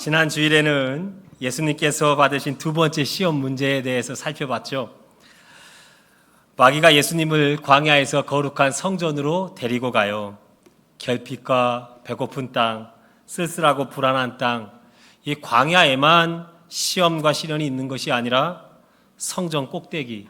지난 주일에는 예수님께서 받으신 두 번째 시험 문제에 대해서 살펴봤죠. 마귀가 예수님을 광야에서 거룩한 성전으로 데리고 가요. 결핍과 배고픈 땅, 쓸쓸하고 불안한 땅, 이 광야에만 시험과 시련이 있는 것이 아니라 성전 꼭대기,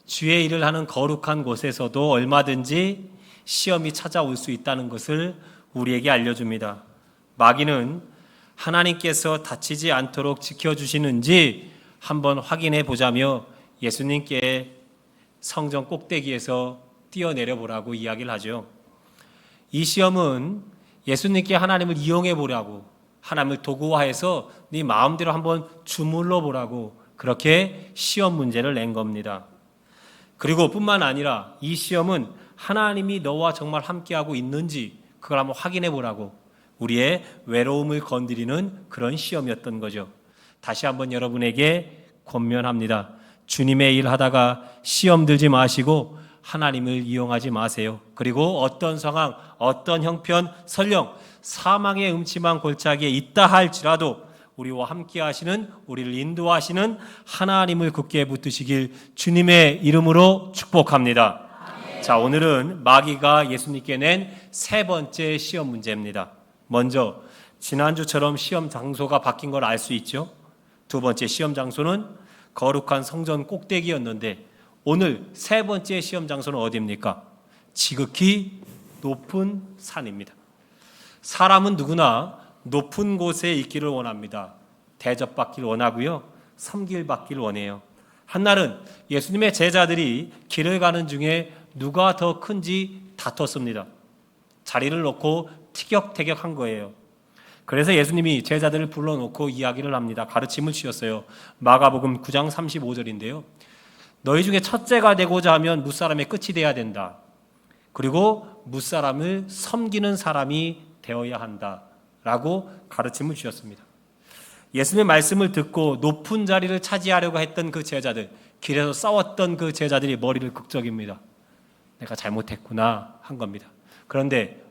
주의 일을 하는 거룩한 곳에서도 얼마든지 시험이 찾아올 수 있다는 것을 우리에게 알려줍니다. 마귀는 하나님께서 다치지 않도록 지켜주시는지 한번 확인해 보자며 예수님께 성전 꼭대기에서 뛰어내려 보라고 이야기를 하죠. 이 시험은 예수님께 하나님을 이용해 보라고, 하나님을 도구화해서 네 마음대로 한번 주물러 보라고 그렇게 시험 문제를 낸 겁니다. 그리고 뿐만 아니라 이 시험은 하나님이 너와 정말 함께하고 있는지 그걸 한번 확인해 보라고, 우리의 외로움을 건드리는 그런 시험이었던 거죠. 다시 한번 여러분에게 권면합니다. 주님의 일 하다가 시험 들지 마시고 하나님을 이용하지 마세요. 그리고 어떤 상황, 어떤 형편, 설령 사망의 음침한 골짜기에 있다 할지라도 우리와 함께 하시는, 우리를 인도하시는 하나님을 굳게 붙드시길 주님의 이름으로 축복합니다. 자, 오늘은 마귀가 예수님께 낸 세 번째 시험 문제입니다. 먼저 지난주처럼 시험 장소가 바뀐 걸 알 수 있죠. 두 번째 시험 장소는 거룩한 성전 꼭대기였는데 오늘 세 번째 시험 장소는 어디입니까? 지극히 높은 산입니다. 사람은 누구나 높은 곳에 있기를 원합니다. 대접받기를 원하고요, 섬길받기를 원해요. 한날은 예수님의 제자들이 길을 가는 중에 누가 더 큰지 다퉜습니다. 자리를 놓고 티격태격한 거예요. 그래서 예수님이 제자들을 불러놓고 이야기를 합니다. 가르침을 주셨어요. 마가복음 9장 35절인데요. 너희 중에 첫째가 되고자 하면 무사람의 끝이 돼야 된다. 그리고 무사람을 섬기는 사람이 되어야 한다. 라고 가르침을 주셨습니다. 예수님의 말씀을 듣고 높은 자리를 차지하려고 했던 그 제자들, 길에서 싸웠던 그 제자들이 머리를 극적입니다. 내가 잘못했구나 한 겁니다. 그런데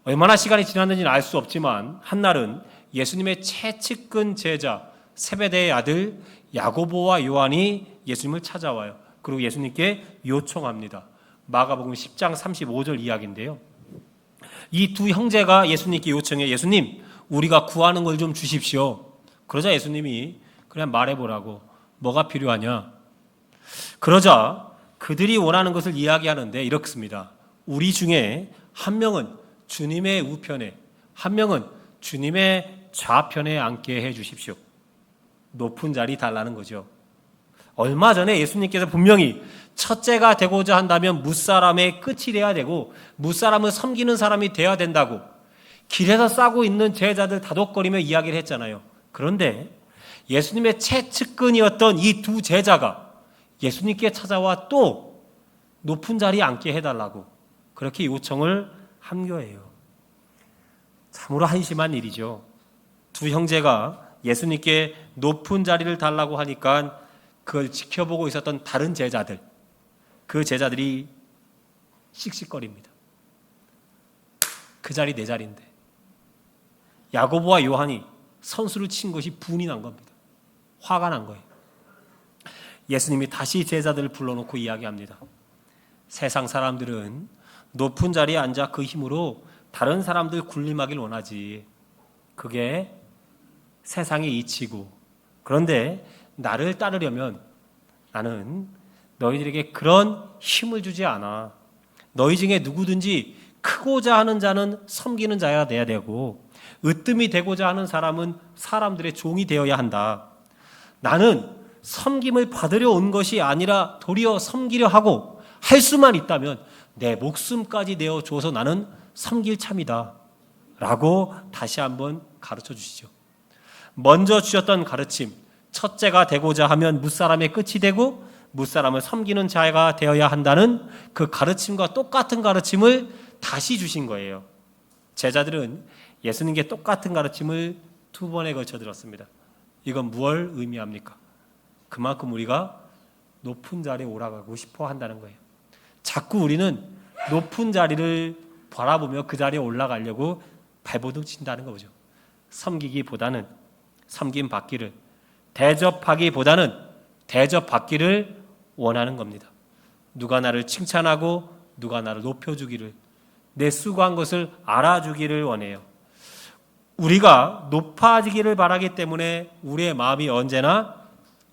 얼마나 시간이 지났는지는 알 수 없지만 한날은 예수님의 최측근 제자 세베대의 아들 야고보와 요한이 예수님을 찾아와요. 그리고 예수님께 요청합니다. 마가복음 10장 35절 이야기인데요. 이 두 형제가 예수님께 요청해, 예수님 우리가 구하는 걸 좀 주십시오. 그러자 예수님이 그냥 말해보라고, 뭐가 필요하냐. 그러자 그들이 원하는 것을 이야기하는데 이렇습니다. 우리 중에 한 명은 주님의 우편에, 한 명은 주님의 좌편에 앉게 해 주십시오. 높은 자리 달라는 거죠. 얼마 전에 예수님께서 분명히 첫째가 되고자 한다면 무사람의 끝이 돼야 되고 무사람을 섬기는 사람이 돼야 된다고 길에서 싸고 있는 제자들 다독거리며 이야기를 했잖아요. 그런데 예수님의 최측근이었던 이 두 제자가 예수님께 찾아와 또 높은 자리에 앉게 해달라고 그렇게 요청을 한 거예요. 참으로 한심한 일이죠. 두 형제가 예수님께 높은 자리를 달라고 하니까 그걸 지켜보고 있었던 다른 제자들, 그 제자들이 씩씩거립니다. 그 자리 내 자리인데. 야고보와 요한이 선수를 친 것이 분이 난 겁니다. 화가 난 거예요. 예수님이 다시 제자들을 불러놓고 이야기합니다. 세상 사람들은 높은 자리에 앉아 그 힘으로 다른 사람들 군림하길 원하지. 그게 세상의 이치고. 그런데 나를 따르려면 나는 너희들에게 그런 힘을 주지 않아. 너희 중에 누구든지 크고자 하는 자는 섬기는 자가 돼야 되고 으뜸이 되고자 하는 사람은 사람들의 종이 되어야 한다. 나는 섬김을 받으려 온 것이 아니라 도리어 섬기려 하고 할 수만 있다면 내 목숨까지 내어줘서 나는 섬길 참이다. 라고 다시 한번 가르쳐 주시죠. 먼저 주셨던 가르침, 첫째가 되고자 하면 무사람의 끝이 되고 무사람을 섬기는 자가 되어야 한다는 그 가르침과 똑같은 가르침을 다시 주신 거예요. 제자들은 예수님께 똑같은 가르침을 두 번에 걸쳐 들었습니다. 이건 무엇을 의미합니까? 그만큼 우리가 높은 자리에 올라가고 싶어 한다는 거예요. 자꾸 우리는 높은 자리를 바라보며 그 자리에 올라가려고 발버둥 친다는 거죠. 섬기기보다는 섬김받기를, 대접하기보다는 대접받기를 원하는 겁니다. 누가 나를 칭찬하고 누가 나를 높여주기를, 내 수고한 것을 알아주기를 원해요. 우리가 높아지기를 바라기 때문에 우리의 마음이 언제나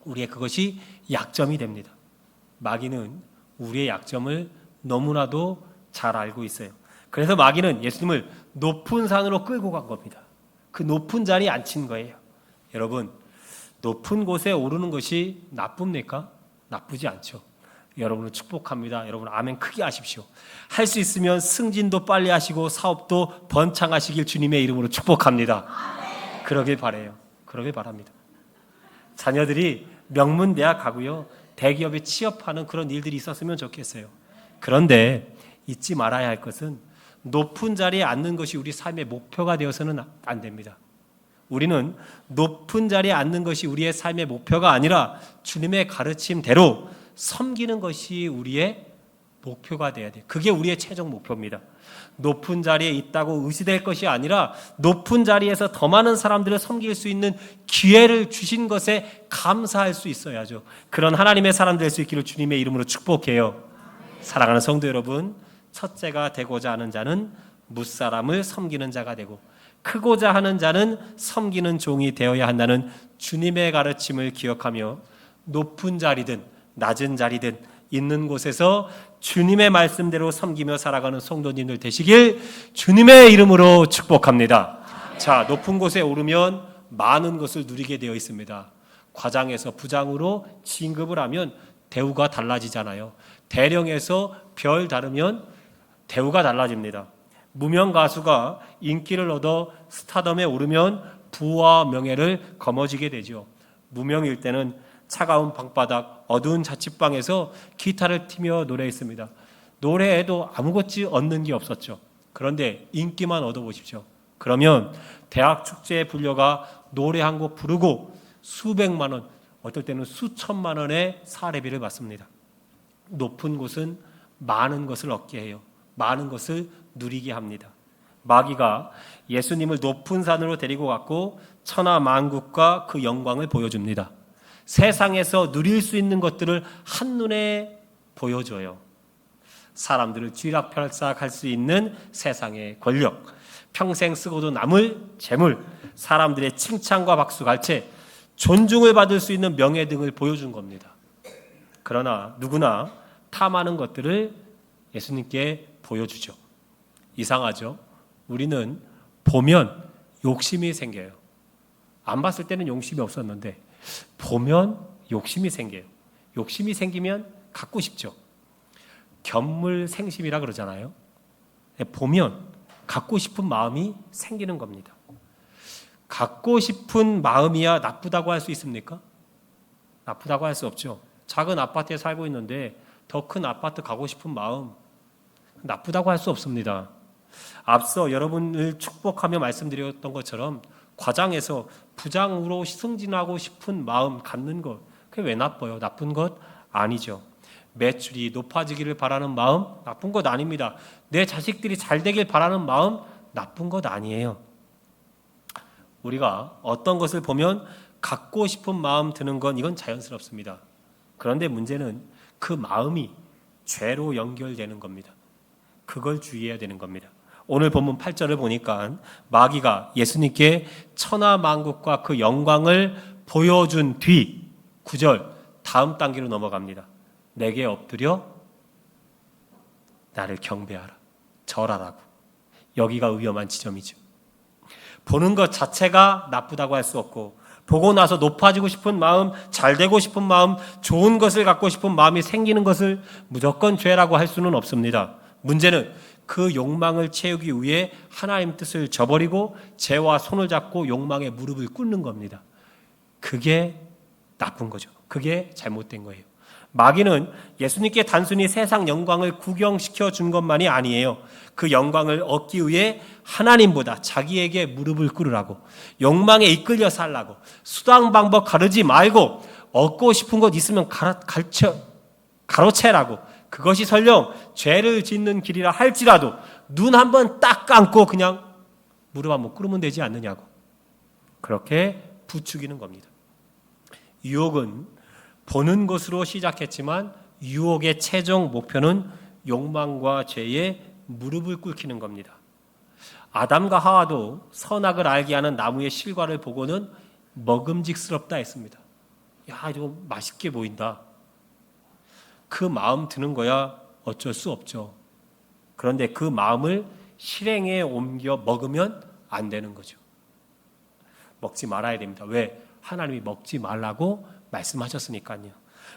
우리의 그것이 약점이 됩니다. 마귀는 우리의 약점을 너무나도 잘 알고 있어요. 그래서 마귀는 예수님을 높은 산으로 끌고 간 겁니다. 그 높은 자리에 앉힌 거예요. 여러분, 높은 곳에 오르는 것이 나쁩니까? 나쁘지 않죠. 여러분을 축복합니다. 여러분 아멘 크게 하십시오. 할 수 있으면 승진도 빨리 하시고 사업도 번창하시길 주님의 이름으로 축복합니다. 그러길 바라요. 그러길 바랍니다. 자녀들이 명문대학 가고요, 대기업에 취업하는 그런 일들이 있었으면 좋겠어요. 그런데 잊지 말아야 할 것은 높은 자리에 앉는 것이 우리 삶의 목표가 되어서는 안 됩니다. 우리는 높은 자리에 앉는 것이 우리의 삶의 목표가 아니라 주님의 가르침대로 섬기는 것이 우리의 목표가 돼야 돼요. 그게 우리의 최종 목표입니다. 높은 자리에 있다고 의지될 것이 아니라 높은 자리에서 더 많은 사람들을 섬길 수 있는 기회를 주신 것에 감사할 수 있어야죠. 그런 하나님의 사람 될 수 있기를 주님의 이름으로 축복해요. 사랑하는 성도 여러분, 첫째가 되고자 하는 자는 무사람을 섬기는 자가 되고 크고자 하는 자는 섬기는 종이 되어야 한다는 주님의 가르침을 기억하며 높은 자리든 낮은 자리든 있는 곳에서 주님의 말씀대로 섬기며 살아가는 성도님들 되시길 주님의 이름으로 축복합니다. 자, 높은 곳에 오르면 많은 것을 누리게 되어 있습니다. 과장에서 부장으로 진급을 하면 대우가 달라지잖아요. 대령에서 별 다르면 대우가 달라집니다. 무명 가수가 인기를 얻어 스타덤에 오르면 부와 명예를 거머쥐게 되죠. 무명일 때는 차가운 방바닥, 어두운 자취방에서 기타를 치며 노래했습니다. 노래에도 아무것도 얻는 게 없었죠. 그런데 인기만 얻어보십시오. 그러면 대학 축제에 불려가 노래 한 곡 부르고 수백만 원, 어떨 때는 수천만 원의 사례비를 받습니다. 높은 곳은 많은 것을 얻게 해요. 많은 것을 누리게 합니다. 마귀가 예수님을 높은 산으로 데리고 갔고 천하 만국과 그 영광을 보여줍니다. 세상에서 누릴 수 있는 것들을 한눈에 보여줘요. 사람들을 쥐락펴락할 수 있는 세상의 권력, 평생 쓰고도 남을 재물, 사람들의 칭찬과 박수 갈채, 존중을 받을 수 있는 명예 등을 보여준 겁니다. 그러나 누구나 탐하는 것들을 예수님께 보여주죠. 이상하죠? 우리는 보면 욕심이 생겨요. 안 봤을 때는 욕심이 없었는데 보면 욕심이 생겨요. 욕심이 생기면 갖고 싶죠. 견물생심이라 그러잖아요. 보면 갖고 싶은 마음이 생기는 겁니다. 갖고 싶은 마음이야 나쁘다고 할 수 있습니까? 나쁘다고 할 수 없죠. 작은 아파트에 살고 있는데 더 큰 아파트 가고 싶은 마음 나쁘다고 할 수 없습니다. 앞서 여러분을 축복하며 말씀드렸던 것처럼 과장에서 부장으로 승진하고 싶은 마음 갖는 것, 그게 왜 나빠요? 나쁜 것 아니죠. 매출이 높아지기를 바라는 마음 나쁜 것 아닙니다. 내 자식들이 잘 되길 바라는 마음 나쁜 것 아니에요. 우리가 어떤 것을 보면 갖고 싶은 마음 드는 건 이건 자연스럽습니다. 그런데 문제는 그 마음이 죄로 연결되는 겁니다. 그걸 주의해야 되는 겁니다. 오늘 본문 8절을 보니까 마귀가 예수님께 천하 만국과 그 영광을 보여준 뒤 9절 다음 단계로 넘어갑니다. 내게 엎드려 나를 경배하라, 절하라고. 여기가 위험한 지점이죠. 보는 것 자체가 나쁘다고 할 수 없고 보고 나서 높아지고 싶은 마음, 잘 되고 싶은 마음, 좋은 것을 갖고 싶은 마음이 생기는 것을 무조건 죄라고 할 수는 없습니다. 문제는 그 욕망을 채우기 위해 하나님 뜻을 저버리고 죄와 손을 잡고 욕망에 무릎을 꿇는 겁니다. 그게 나쁜 거죠. 그게 잘못된 거예요. 마귀는 예수님께 단순히 세상 영광을 구경시켜 준 것만이 아니에요. 그 영광을 얻기 위해 하나님보다 자기에게 무릎을 꿇으라고, 욕망에 이끌려 살라고, 수단 방법 가르지 말고 얻고 싶은 것 있으면 가로채라고, 그것이 설령 죄를 짓는 길이라 할지라도 눈 한번 딱 감고 그냥 무릎 한번 꿇으면 되지 않느냐고. 그렇게 부추기는 겁니다. 유혹은 보는 것으로 시작했지만 유혹의 최종 목표는 욕망과 죄에 무릎을 꿇히는 겁니다. 아담과 하와도 선악을 알게 하는 나무의 실과를 보고는 먹음직스럽다 했습니다. 야, 이거 맛있게 보인다. 그 마음 드는 거야 어쩔 수 없죠. 그런데 그 마음을 실행에 옮겨 먹으면 안 되는 거죠. 먹지 말아야 됩니다. 왜? 하나님이 먹지 말라고 말씀하셨으니까요.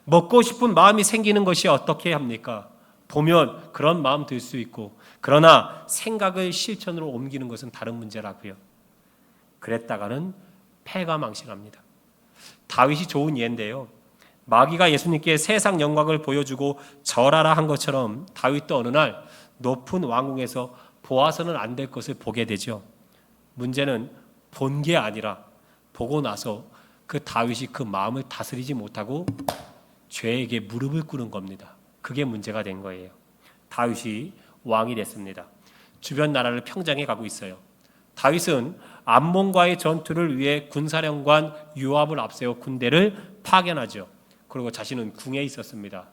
먹고 싶은 마음이 생기는 것이 어떻게 합니까? 보면 그런 마음 들 수 있고, 그러나 생각을 실천으로 옮기는 것은 다른 문제라고요. 그랬다가는 패가 망신합니다. 다윗이 좋은 예인데요. 마귀가 예수님께 세상 영광을 보여주고 절하라 한 것처럼 다윗도 어느 날 높은 왕궁에서 보아서는 안 될 것을 보게 되죠. 문제는 본 게 아니라 보고 나서 그 다윗이 그 마음을 다스리지 못하고 죄에게 무릎을 꿇은 겁니다. 그게 문제가 된 거예요. 다윗이 왕이 됐습니다. 주변 나라를 평정해 가고 있어요. 다윗은 암몬과의 전투를 위해 군사령관 요압을 앞세워 군대를 파견하죠. 그리고 자신은 궁에 있었습니다.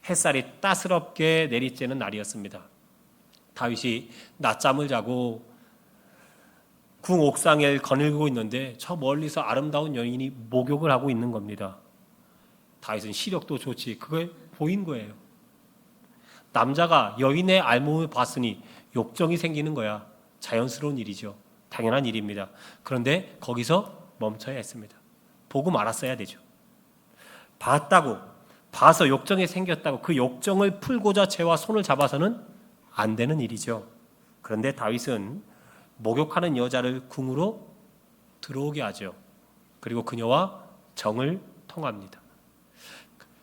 햇살이 따스럽게 내리쬐는 날이었습니다. 다윗이 낮잠을 자고 궁 옥상에 거닐고 있는데 저 멀리서 아름다운 여인이 목욕을 하고 있는 겁니다. 다윗은 시력도 좋지 그게 보인 거예요. 남자가 여인의 알몸을 봤으니 욕정이 생기는 거야. 자연스러운 일이죠. 당연한 일입니다. 그런데 거기서 멈춰야 했습니다. 보고 말았어야 되죠. 봐서 욕정이 생겼다고 그 욕정을 풀고자 죄와 손을 잡아서는 안 되는 일이죠. 그런데 다윗은 목욕하는 여자를 궁으로 들어오게 하죠. 그리고 그녀와 정을 통합니다.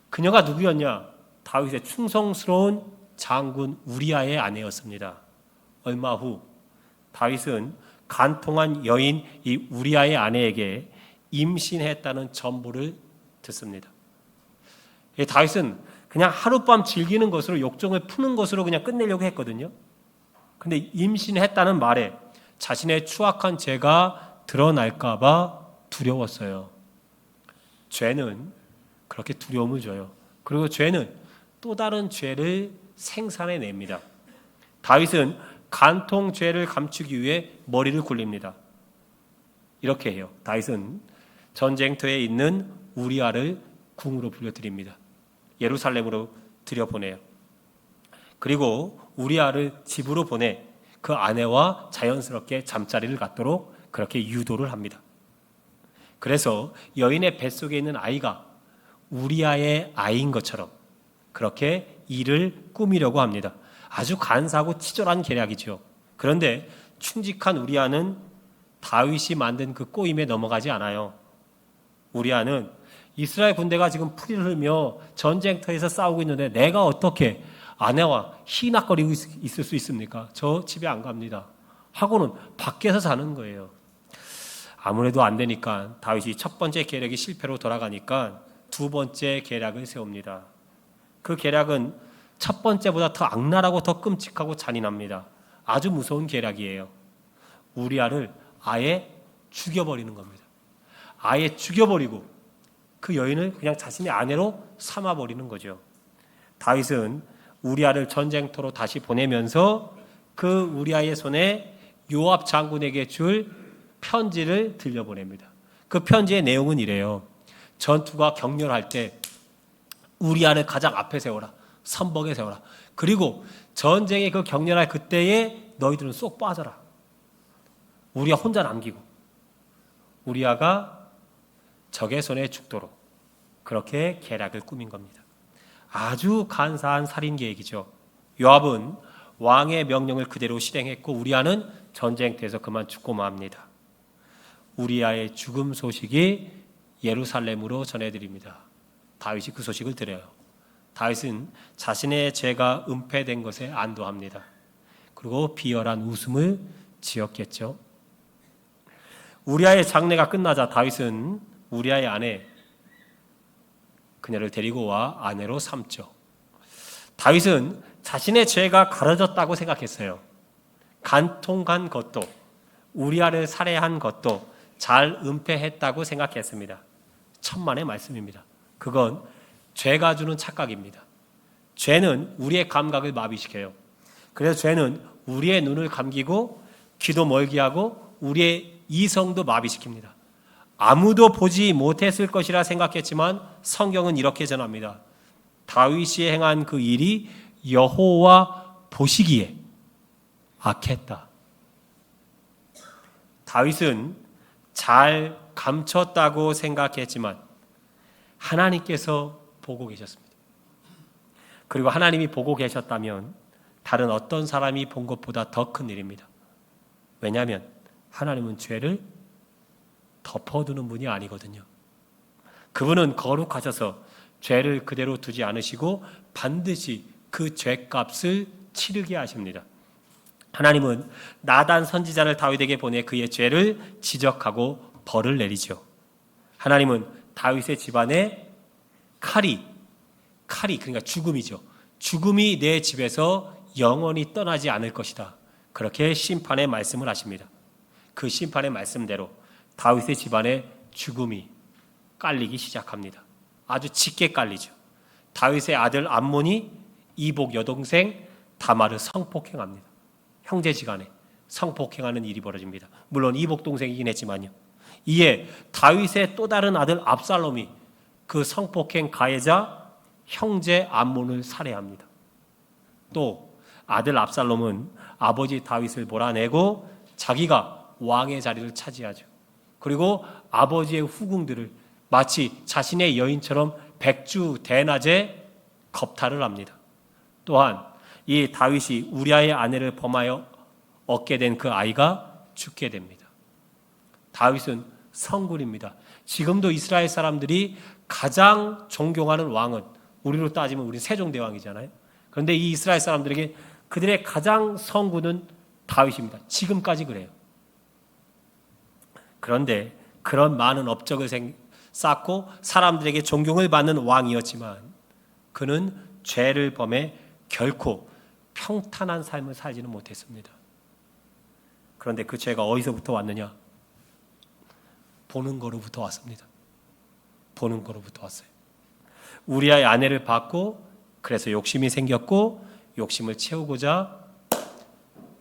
그녀가 누구였냐? 다윗의 충성스러운 장군 우리아의 아내였습니다. 얼마 후 다윗은 간통한 여인 이 우리아의 아내에게 임신했다는 전보를 듣습니다. 다윗은 그냥 하룻밤 즐기는 것으로 욕정을 푸는 것으로 그냥 끝내려고 했거든요. 근데 임신했다는 말에 자신의 추악한 죄가 드러날까 봐 두려웠어요. 죄는 그렇게 두려움을 줘요. 그리고 죄는 또 다른 죄를 생산해냅니다. 다윗은 간통 죄를 감추기 위해 머리를 굴립니다. 이렇게 해요. 다윗은 전쟁터에 있는 우리아를 궁으로 불려드립니다. 예루살렘으로 들여보내요. 그리고 우리아를 집으로 보내 그 아내와 자연스럽게 잠자리를 갖도록 그렇게 유도를 합니다. 그래서 여인의 뱃속에 있는 아이가 우리아의 아이인 것처럼 그렇게 일을 꾸미려고 합니다. 아주 간사하고 치졸한 계략이죠. 그런데 충직한 우리아는 다윗이 만든 그 꼬임에 넘어가지 않아요. 우리아는 이스라엘 군대가 지금 피를 흘며 전쟁터에서 싸우고 있는데 내가 어떻게 아내와 희낙거리고 있을 수 있습니까? 저 집에 안 갑니다. 하고는 밖에서 자는 거예요. 아무래도 안 되니까 다윗이 첫 번째 계략이 실패로 돌아가니까 두 번째 계략을 세웁니다. 그 계략은 첫 번째보다 더 악랄하고 더 끔찍하고 잔인합니다. 아주 무서운 계략이에요. 우리아를 아예 죽여버리는 겁니다. 아예 죽여버리고 그 여인을 그냥 자신의 아내로 삼아버리는 거죠. 다윗은 우리아를 전쟁터로 다시 보내면서 그 우리아의 손에 요압 장군에게 줄 편지를 들려보냅니다. 그 편지의 내용은 이래요. 전투가 격렬할 때 우리아를 가장 앞에 세워라. 선봉에 세워라. 그리고 전쟁의 그 격렬할 그때에 너희들은 쏙 빠져라. 우리아 혼자 남기고 우리아가 적의 손에 죽도록 그렇게 계략을 꾸민 겁니다. 아주 간사한 살인 계획이죠. 요압은 왕의 명령을 그대로 실행했고 우리아는 전쟁터에서 그만 죽고 맙니다. 우리아의 죽음 소식이 예루살렘으로 전해드립니다. 다윗이 그 소식을 들어요. 다윗은 자신의 죄가 은폐된 것에 안도합니다. 그리고 비열한 웃음을 지었겠죠. 우리아의 장례가 끝나자 다윗은 우리아의 아내 그녀를 데리고 와 아내로 삼죠. 다윗은 자신의 죄가 가려졌다고 생각했어요. 간통한 것도 우리아를 살해한 것도 잘 은폐했다고 생각했습니다. 천만의 말씀입니다. 그건 죄가 주는 착각입니다. 죄는 우리의 감각을 마비시켜요. 그래서 죄는 우리의 눈을 감기고 귀도 멀게 하고 우리의 이성도 마비시킵니다. 아무도 보지 못했을 것이라 생각했지만 성경은 이렇게 전합니다. 다윗이 행한 그 일이 여호와 보시기에 악했다. 다윗은 잘 감췄다고 생각했지만 하나님께서 보고 계셨습니다. 그리고 하나님이 보고 계셨다면 다른 어떤 사람이 본 것보다 더 큰 일입니다. 왜냐하면 하나님은 죄를 덮어두는 분이 아니거든요. 그분은 거룩하셔서 죄를 그대로 두지 않으시고 반드시 그 죄값을 치르게 하십니다. 하나님은 나단 선지자를 다윗에게 보내 그의 죄를 지적하고 벌을 내리죠. 하나님은 다윗의 집안에 칼이 그러니까 죽음이죠. 죽음이 내 집에서 영원히 떠나지 않을 것이다. 그렇게 심판의 말씀을 하십니다. 그 심판의 말씀대로 다윗의 집안에 죽음이 깔리기 시작합니다. 아주 짙게 깔리죠. 다윗의 아들 암몬이 이복 여동생 다말을 성폭행합니다. 형제지간에 성폭행하는 일이 벌어집니다. 물론 이복 동생이긴 했지만요. 이에 다윗의 또 다른 아들 압살롬이 그 성폭행 가해자 형제 암몬을 살해합니다. 또 아들 압살롬은 아버지 다윗을 몰아내고 자기가 왕의 자리를 차지하죠. 그리고 아버지의 후궁들을 마치 자신의 여인처럼 백주 대낮에 겁탈을 합니다. 또한 이 다윗이 우리아의 아내를 범하여 얻게 된 그 아이가 죽게 됩니다. 다윗은 성군입니다. 지금도 이스라엘 사람들이 가장 존경하는 왕은 우리로 따지면 우리 세종대왕이잖아요. 그런데 이 이스라엘 사람들에게 그들의 가장 성군은 다윗입니다. 지금까지 그래요. 그런데 그런 많은 업적을 쌓고 사람들에게 존경을 받는 왕이었지만 그는 죄를 범해 결코 평탄한 삶을 살지는 못했습니다. 그런데 그 죄가 어디서부터 왔느냐? 보는 거로부터 왔습니다. 보는 거로부터 왔어요. 우리아의 아내를 받고 그래서 욕심이 생겼고 욕심을 채우고자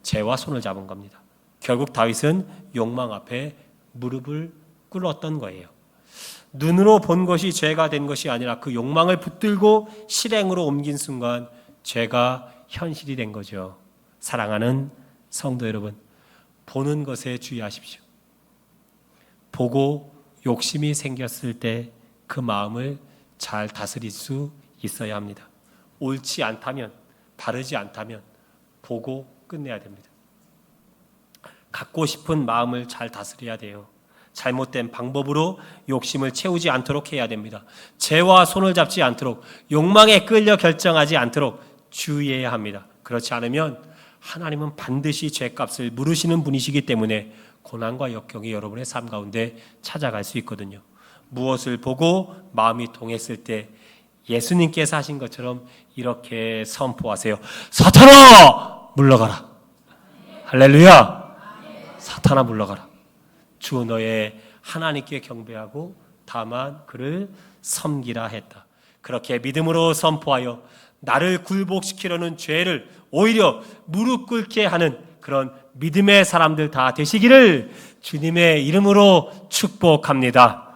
죄와 손을 잡은 겁니다. 결국 다윗은 욕망 앞에 무릎을 꿇었던 거예요. 눈으로 본 것이 죄가 된 것이 아니라 그 욕망을 붙들고 실행으로 옮긴 순간 죄가 현실이 된 거죠. 사랑하는 성도 여러분, 보는 것에 주의하십시오. 보고 욕심이 생겼을 때 그 마음을 잘 다스릴 수 있어야 합니다. 옳지 않다면, 바르지 않다면 보고 끝내야 됩니다. 갖고 싶은 마음을 잘 다스려야 돼요. 잘못된 방법으로 욕심을 채우지 않도록 해야 됩니다. 죄와 손을 잡지 않도록, 욕망에 끌려 결정하지 않도록 주의해야 합니다. 그렇지 않으면 하나님은 반드시 죄값을 물으시는 분이시기 때문에 고난과 역경이 여러분의 삶 가운데 찾아갈 수 있거든요. 무엇을 보고 마음이 동했을 때 예수님께서 하신 것처럼 이렇게 선포하세요. 사탄아 물러가라. 할렐루야. 사탄아 물러가라. 주 너의 하나님께 경배하고 다만 그를 섬기라 했다. 그렇게 믿음으로 선포하여 나를 굴복시키려는 죄를 오히려 무릎 꿇게 하는 그런 믿음의 사람들 다 되시기를 주님의 이름으로 축복합니다.